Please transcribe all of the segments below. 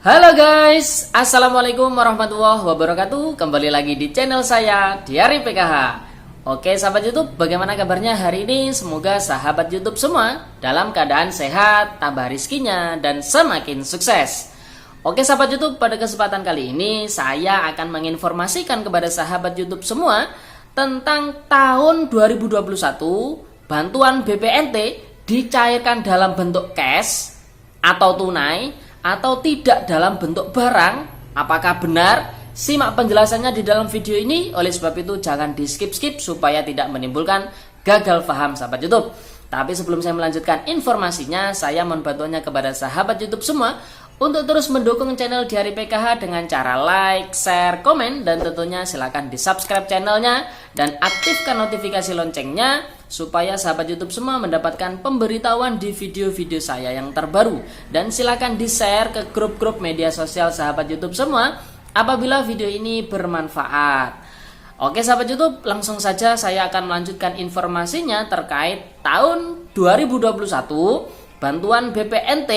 Halo guys, Assalamualaikum warahmatullahi wabarakatuh. Kembali lagi di channel saya, Diari PKH. Oke sahabat YouTube, bagaimana kabarnya hari ini? Semoga sahabat YouTube semua dalam keadaan sehat, tambah rizkinya, dan semakin sukses. Oke sahabat YouTube, pada kesempatan kali ini saya akan menginformasikan kepada sahabat YouTube semua tentang tahun 2021 bantuan BPNT dicairkan dalam bentuk cash atau tunai atau tidak dalam bentuk barang. Apakah benar? Simak penjelasannya di dalam video ini. Oleh sebab itu jangan di skip-skip supaya tidak menimbulkan gagal paham sahabat YouTube. Tapi sebelum saya melanjutkan informasinya, saya mohon bantuannya kepada sahabat YouTube semua untuk terus mendukung channel Diari PKH dengan cara like, share, komen, dan tentunya silahkan di subscribe channelnya dan aktifkan notifikasi loncengnya supaya sahabat YouTube semua mendapatkan pemberitahuan di video-video saya yang terbaru. Dan silahkan di share ke grup-grup media sosial sahabat YouTube semua apabila video ini bermanfaat. Oke sahabat YouTube, langsung saja saya akan melanjutkan informasinya terkait tahun 2021 bantuan BPNT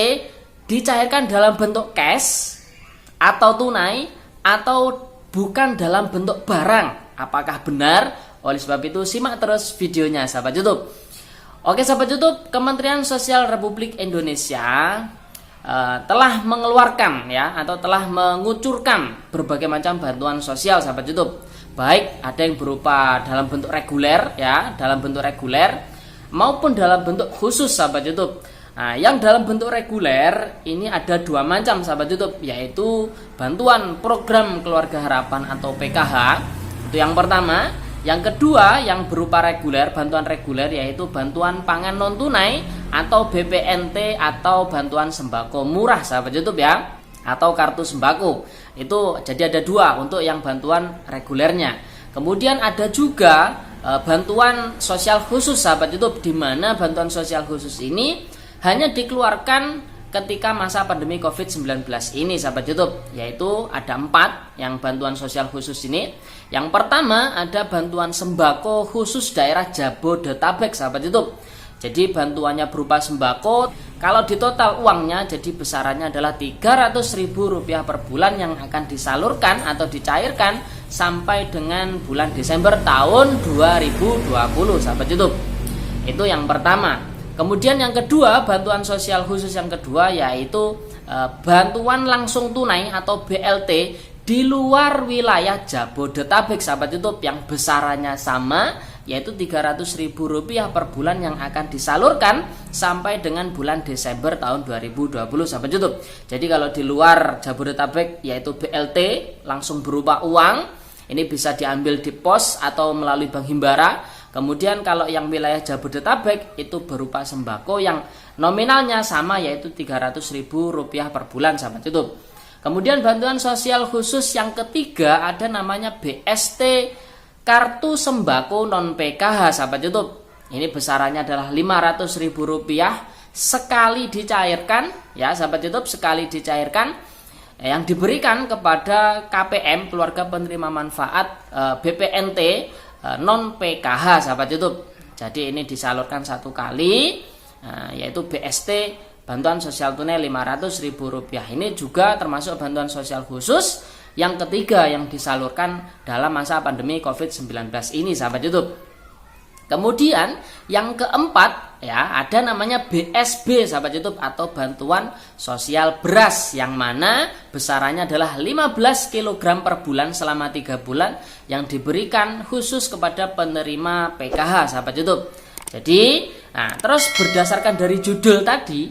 dicairkan dalam bentuk cash atau tunai atau bukan dalam bentuk barang. Apakah benar? Oleh sebab itu simak terus videonya sahabat YouTube. Oke sahabat YouTube, Kementerian Sosial Republik Indonesia telah mengeluarkan atau telah mengucurkan berbagai macam bantuan sosial sahabat YouTube. Baik ada yang berupa dalam bentuk reguler dalam bentuk reguler maupun dalam bentuk khusus sahabat YouTube. Nah, yang dalam bentuk reguler ini ada dua macam sahabat YouTube, yaitu bantuan program keluarga harapan atau PKH. Itu yang pertama. Yang kedua yang berupa reguler, bantuan reguler yaitu bantuan pangan non tunai atau BPNT atau bantuan sembako murah sahabat YouTube atau kartu sembako. Itu jadi ada dua untuk yang bantuan regulernya. Kemudian ada juga bantuan sosial khusus sahabat YouTube, di mana bantuan sosial khusus ini hanya dikeluarkan ketika masa pandemi COVID-19 ini sahabat YouTube, yaitu ada 4 yang bantuan sosial khusus ini. Yang pertama ada bantuan sembako khusus daerah Jabodetabek sahabat YouTube. Jadi bantuannya berupa sembako, kalau di total uangnya jadi besarannya adalah Rp300.000 per bulan yang akan disalurkan atau dicairkan sampai dengan bulan Desember tahun 2020 sahabat YouTube. Itu yang pertama. Kemudian yang kedua, bantuan sosial khusus yang kedua yaitu bantuan langsung tunai atau BLT di luar wilayah Jabodetabek sahabat YouTube, yang besarannya sama yaitu Rp300.000 per bulan yang akan disalurkan sampai dengan bulan Desember tahun 2020 sahabat YouTube. Jadi kalau di luar Jabodetabek yaitu BLT langsung berupa uang, ini bisa diambil di pos atau melalui Bank Himbara. Kemudian kalau yang wilayah Jabodetabek itu berupa sembako yang nominalnya sama yaitu Rp300.000 per bulan sahabat YouTube. Kemudian bantuan sosial khusus yang ketiga ada namanya BST, kartu sembako non PKH sahabat YouTube. Ini besarannya adalah Rp500.000 sekali dicairkan sahabat YouTube, sekali dicairkan yang diberikan kepada KPM, keluarga penerima manfaat BPNT non PKH sahabat YouTube. Jadi ini disalurkan satu kali, yaitu BST, bantuan sosial tunai Rp500.000. Ini juga termasuk bantuan sosial khusus yang ketiga yang disalurkan dalam masa pandemi COVID-19 ini sahabat YouTube. Kemudian yang keempat ada namanya BSB sahabat YouTube atau bantuan sosial beras, yang mana besarannya adalah 15 kg per bulan selama 3 bulan yang diberikan khusus kepada penerima PKH sahabat YouTube. Jadi terus berdasarkan dari judul tadi,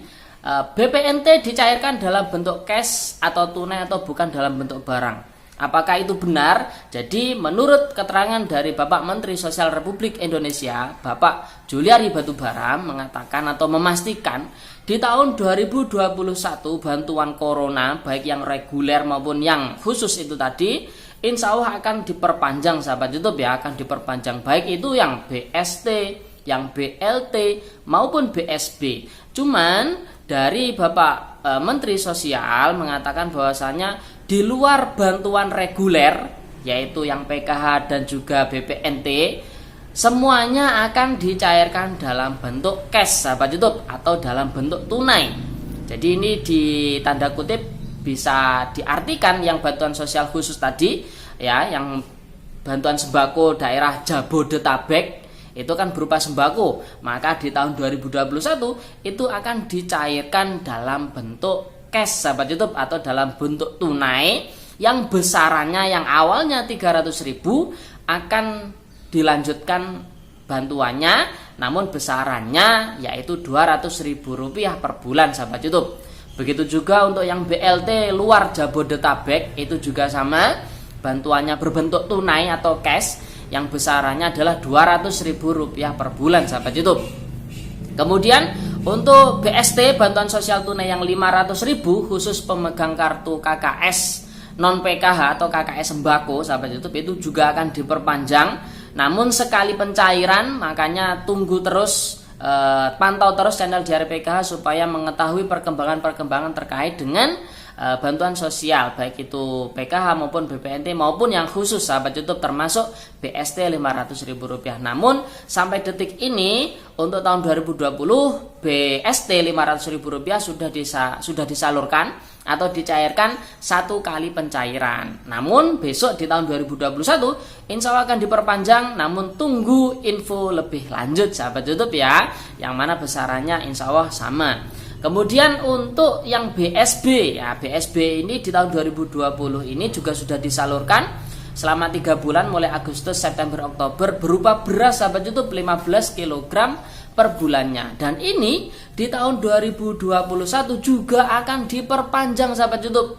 BPNT dicairkan dalam bentuk cash atau tunai atau bukan dalam bentuk barang. Apakah itu benar? Jadi menurut keterangan dari Bapak Menteri Sosial Republik Indonesia, Bapak Juliari Batubara, mengatakan atau memastikan di tahun 2021 bantuan corona baik yang reguler maupun yang khusus itu tadi insya Allah akan diperpanjang sahabat YouTube akan diperpanjang, baik itu yang BST, yang BLT maupun BSB. Cuman dari Bapak Menteri Sosial mengatakan bahwasanya di luar bantuan reguler yaitu yang PKH dan juga BPNT, semuanya akan dicairkan dalam bentuk cash sahabat YouTube atau dalam bentuk tunai. Jadi ini di tanda kutip bisa diartikan yang bantuan sosial khusus tadi ya, yang bantuan sembako daerah Jabodetabek itu kan berupa sembako, maka di tahun 2021 itu akan dicairkan dalam bentuk cash sahabat YouTube atau dalam bentuk tunai yang besarannya yang awalnya 300.000 akan dilanjutkan bantuannya, namun besarannya yaitu Rp200.000 per bulan sahabat YouTube. Begitu juga untuk yang BLT luar Jabodetabek itu juga sama, bantuannya berbentuk tunai atau cash yang besarannya adalah Rp200.000 per bulan sahabat YouTube. Kemudian untuk BST bantuan sosial tunai yang Rp500.000 khusus pemegang kartu KKS non PKH atau KKS sembako sahabat YouTube itu juga akan diperpanjang, namun sekali pencairan, makanya tunggu terus, pantau terus channel Diari PKH supaya mengetahui perkembangan-perkembangan terkait dengan bantuan sosial baik itu PKH maupun BPNT maupun yang khusus sahabat YouTube termasuk BST Rp500.000. Namun sampai detik ini untuk tahun 2020 BST Rp500.000 sudah disalurkan atau dicairkan satu kali pencairan. Namun besok di tahun 2021 insya Allah akan diperpanjang, namun tunggu info lebih lanjut sahabat YouTube ya, yang mana besarannya insya Allah sama. Kemudian untuk yang BSB ya, BSB ini di tahun 2020 ini juga sudah disalurkan selama 3 bulan mulai Agustus, September, Oktober berupa beras sahabat YouTube 15 kg per bulannya, dan ini di tahun 2021 juga akan diperpanjang sahabat YouTube,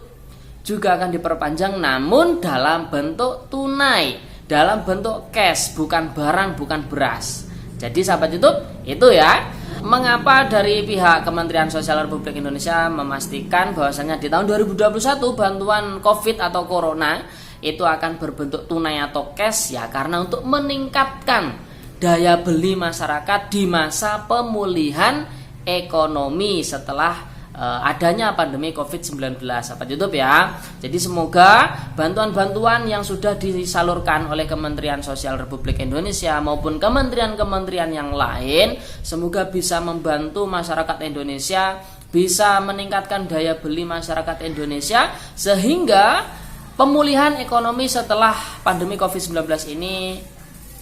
juga akan diperpanjang namun dalam bentuk tunai, dalam bentuk cash, bukan barang, bukan beras. Jadi sahabat YouTube itu ya, mengapa dari pihak Kementerian Sosial Republik Indonesia memastikan bahwasanya di tahun 2021 bantuan COVID atau Corona itu akan berbentuk tunai atau cash ya, karena untuk meningkatkan daya beli masyarakat di masa pemulihan ekonomi setelah adanya pandemi COVID-19 sahabat YouTube ya. Jadi semoga bantuan-bantuan yang sudah disalurkan oleh Kementerian Sosial Republik Indonesia maupun kementerian-kementerian yang lain semoga bisa membantu masyarakat Indonesia, bisa meningkatkan daya beli masyarakat Indonesia sehingga pemulihan ekonomi setelah pandemi COVID-19 ini,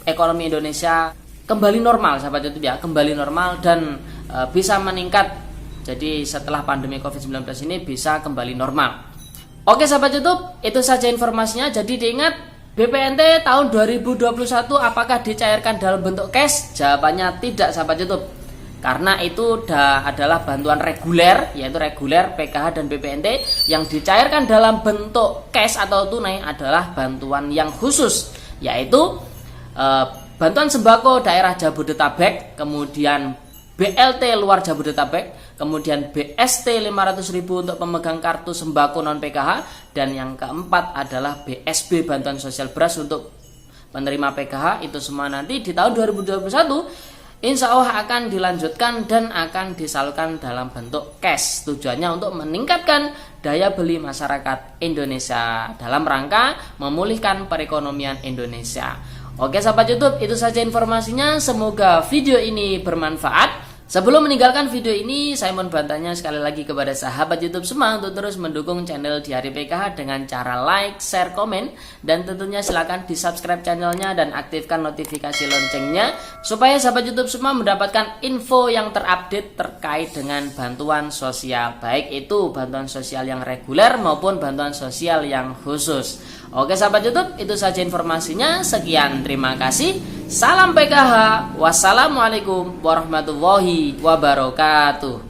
ekonomi Indonesia kembali normal sahabat YouTube ya, kembali normal dan bisa meningkat. Jadi setelah pandemi COVID-19 ini bisa kembali normal. Oke sahabat YouTube, itu saja informasinya. Jadi diingat, BPNT tahun 2021 apakah dicairkan dalam bentuk cash? Jawabannya tidak sahabat YouTube, karena itu adalah bantuan reguler, yaitu reguler PKH dan BPNT. Yang dicairkan dalam bentuk cash atau tunai adalah bantuan yang khusus, yaitu bantuan sembako daerah Jabodetabek, kemudian BLT luar Jabodetabek, kemudian BST Rp500.000 untuk pemegang kartu sembako non PKH, dan yang keempat adalah BSB bantuan sosial beras untuk penerima PKH. Itu semua nanti di tahun 2021 insya Allah akan dilanjutkan dan akan disalurkan dalam bentuk cash. Tujuannya untuk meningkatkan daya beli masyarakat Indonesia dalam rangka memulihkan perekonomian Indonesia. Oke sahabat YouTube, itu saja informasinya. Semoga video ini bermanfaat. Sebelum meninggalkan video ini, saya mohon bantuannya sekali lagi kepada sahabat YouTube semua untuk terus mendukung channel Diari PKH dengan cara like, share, komen, dan tentunya silakan di subscribe channelnya dan aktifkan notifikasi loncengnya supaya sahabat YouTube semua mendapatkan info yang terupdate terkait dengan bantuan sosial, baik itu bantuan sosial yang reguler maupun bantuan sosial yang khusus. Oke sahabat YouTube, itu saja informasinya. Sekian, terima kasih. Salam PKH. Wassalamualaikum warahmatullahi wabarakatuh.